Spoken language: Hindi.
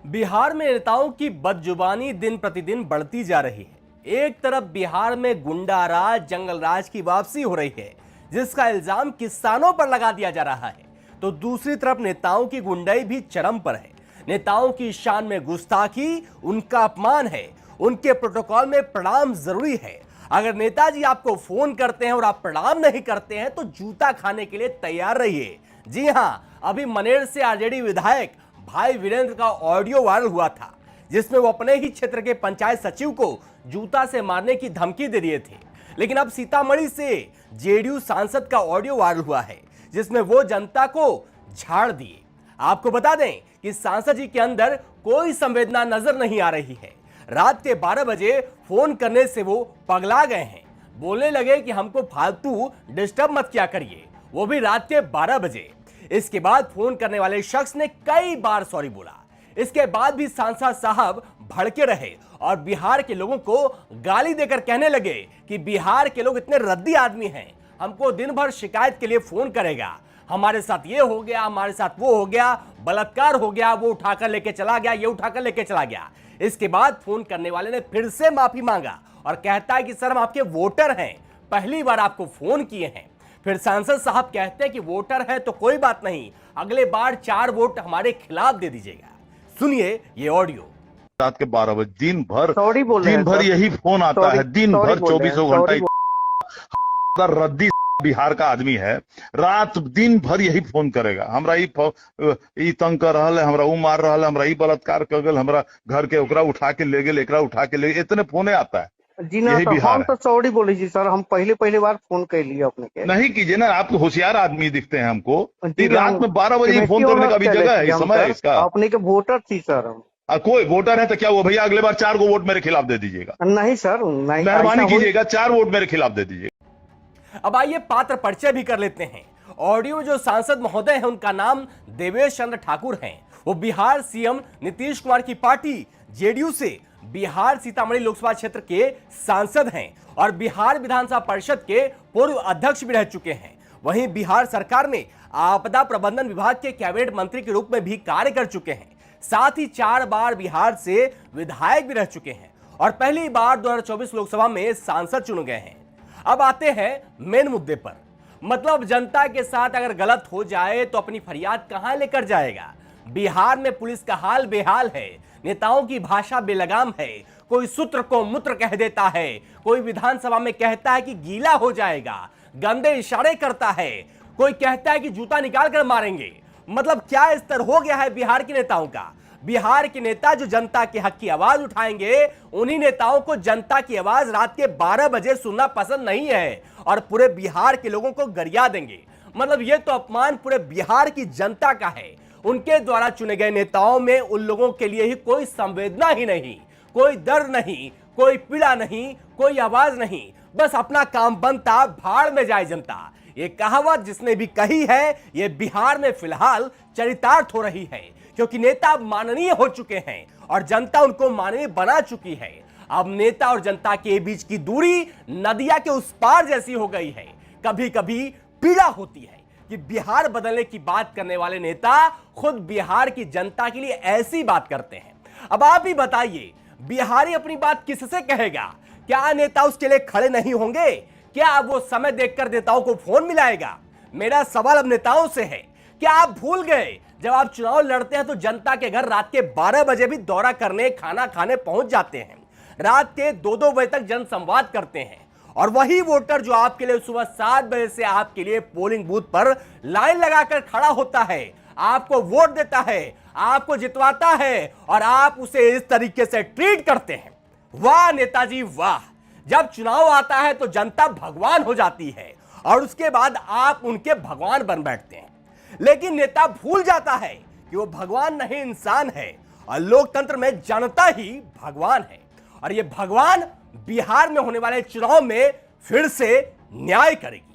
बिहार में नेताओं की बदजुबानी दिन प्रतिदिन बढ़ती जा रही है। एक तरफ बिहार में गुंडा राज, जंगल राज की वापसी हो रही है, जिसका इल्जाम किसानों पर लगा दिया जा रहा है, तो दूसरी तरफ नेताओं की गुंडाई भी चरम पर है। नेताओं की शान में गुस्ताखी उनका अपमान है। उनके प्रोटोकॉल में प्रणाम जरूरी है। अगर नेताजी आपको फोन करते हैं और आप प्रणाम नहीं करते हैं तो जूता खाने के लिए तैयार रहिए। जी हां, अभी मनेर से आरजेडी विधायक भाई वीरेंद्र का ऑडियो वायरल हुआ था, जिसमें वो अपने ही क्षेत्र के पंचायत सचिव को जूता से मारने की धमकी दे दिए थे। लेकिन अब सीतामढ़ी से जेडीयू सांसद का ऑडियो वायरल हुआ है, जिसमें वो जनता को झाड़ दिए। आपको बता दें कि सांसद जी के अंदर कोई संवेदना नजर नहीं आ रही है। रात के 12 बजे फोन करने से वो पगला गए हैं। बोलने लगे कि हमको फालतू डिस्टर्ब मत किया करिए, वो भी रात के 12 बजे। इसके बाद फोन करने वाले शख्स ने कई बार सॉरी बोला। इसके बाद भी सांसद साहब भड़के रहे और बिहार के लोगों को गाली देकर कहने लगे कि बिहार के लोग इतने रद्दी आदमी हैं, हमको दिन भर शिकायत के लिए फोन करेगा, हमारे साथ ये हो गया, हमारे साथ वो हो गया, बलात्कार हो गया, वो उठाकर लेके चला गया, ये उठाकर लेके चला गया। इसके बाद फोन करने वाले ने फिर से माफी मांगा और कहता है कि सर हम आपके वोटर हैं, पहली बार आपको फोन किए हैं। फिर सांसद साहब कहते हैं कि वोटर है तो कोई बात नहीं, अगले बार 4 वोट हमारे खिलाफ दे दीजिएगा। सुनिए ये ऑडियो। रात के 12 बजे दिन दिन भर यही फोन आता है, दिन भर 24 घंटा। रद्दी बिहार का आदमी है, रात दिन भर यही फोन करेगा। हमरा ई तंग कर रहा है, हमरा ऊ मार रहा है, हमरा ई बलात्कार कर गल, हमरा घर के ओकरा उठा के ले गेल, एकरा उठा के ले गेल, इतने फोने आता है। जी ना, यही तो बिहार हम तो सॉरी बोले जी सर, हम पहले बार फोन कर लिए अपने के। नहीं कीजिए ना, आप होशियार आदमी दिखते हैं हमको। जी रात में 12 बजे फोन करने का भी जगह है, समय है इसका। अपने के वोटर थी सर हम। कोई वोटर है तो क्या वो भैया अगले बार 4 को वोट मेरे खिलाफ दे दीजिएगा। नहीं सर, नहीं, मेहरबानी कीजिएगा, 4 वोट मेरे खिलाफ दे दीजिएगा। अब आइए पात्र परिचय भी कर लेते हैं। ऑडियो में जो सांसद महोदय हैं उनका नाम देवेश चंद्र ठाकुर हैं। वो बिहार सीएम नीतीश कुमार की पार्टी जेडीयू से बिहार सीतामढ़ी लोकसभा क्षेत्र के सांसद हैं और बिहार विधानसभा परिषद के पूर्व अध्यक्ष भी रह चुके हैं। वहीं बिहार सरकार में आपदा प्रबंधन विभाग के कैबिनेट मंत्री के रूप में भी कार्य कर चुके हैं। साथ ही 4 बार बिहार से विधायक भी रह चुके हैं और पहली बार 2024 लोकसभा में सांसद चुने गए हैं। अब आते हैं मेन मुद्दे पर, मतलब जनता के साथ अगर गलत हो जाए तो अपनी फरियाद कहां लेकर जाएगा। बिहार में पुलिस का हाल बेहाल है, नेताओं की भाषा बेलगाम है। कोई सूत्र को मूत्र कह देता है, कोई विधानसभा में कहता है कि गीला हो जाएगा, गंदे इशारे करता है, कोई कहता है कि जूता निकाल कर मारेंगे। मतलब क्या स्तर हो गया है बिहार के नेताओं का। बिहार के नेता जो जनता के हक की आवाज उठाएंगे, उन्हीं नेताओं को जनता की आवाज रात के 12 बजे सुनना पसंद नहीं है और पूरे बिहार के लोगों को गरिया देंगे। मतलब यह तो अपमान पूरे बिहार की जनता का है। उनके द्वारा चुने गए नेताओं में उन लोगों के लिए ही कोई संवेदना ही नहीं, कोई दर्द नहीं, कोई पीड़ा नहीं, कोई आवाज नहीं। बस अपना काम बनता, भाड़ में जाए जनता। ये कहावत जिसने भी कही है, ये बिहार में फिलहाल चरितार्थ हो रही है, क्योंकि नेता माननीय हो चुके हैं और जनता उनको माननीय बना चुकी है। अब नेता और जनता के बीच की दूरी नदिया के उस पार जैसी हो गई है। कभी कभी पीड़ा होती है कि बिहार बदलने की बात करने वाले नेता खुद बिहार की जनता के लिए ऐसी बात करते हैं। अब आप ही बताइए, बिहारी अपनी बात किससे कहेगा? क्या नेता उसके लिए खड़े नहीं होंगे? क्या अब वो समय देखकर नेताओं को फोन मिलाएगा? मेरा सवाल अब नेताओं से है, क्या आप भूल गए जब आप चुनाव लड़ते हैं तो जनता के घर रात के 12 बजे भी दौरा करने, खाना खाने पहुंच जाते हैं, रात के 2-2 बजे तक जनसंवाद करते हैं और वही वोटर जो आपके लिए सुबह 7 बजे से आपके लिए पोलिंग बूथ पर लाइन लगाकर खड़ा होता है, आपको वोट देता है, आपको जितवाता है और आप उसे इस तरीके से ट्रीट करते हैं। वाह नेताजी वाह! जब चुनाव आता है तो जनता भगवान हो जाती है और उसके बाद आप उनके भगवान बन बैठते हैं। लेकिन नेता भूल जाता है कि वो भगवान नहीं, इंसान है और लोकतंत्र में जनता ही भगवान है और ये भगवान बिहार में होने वाले चुनाव में फिर से न्याय करेगी।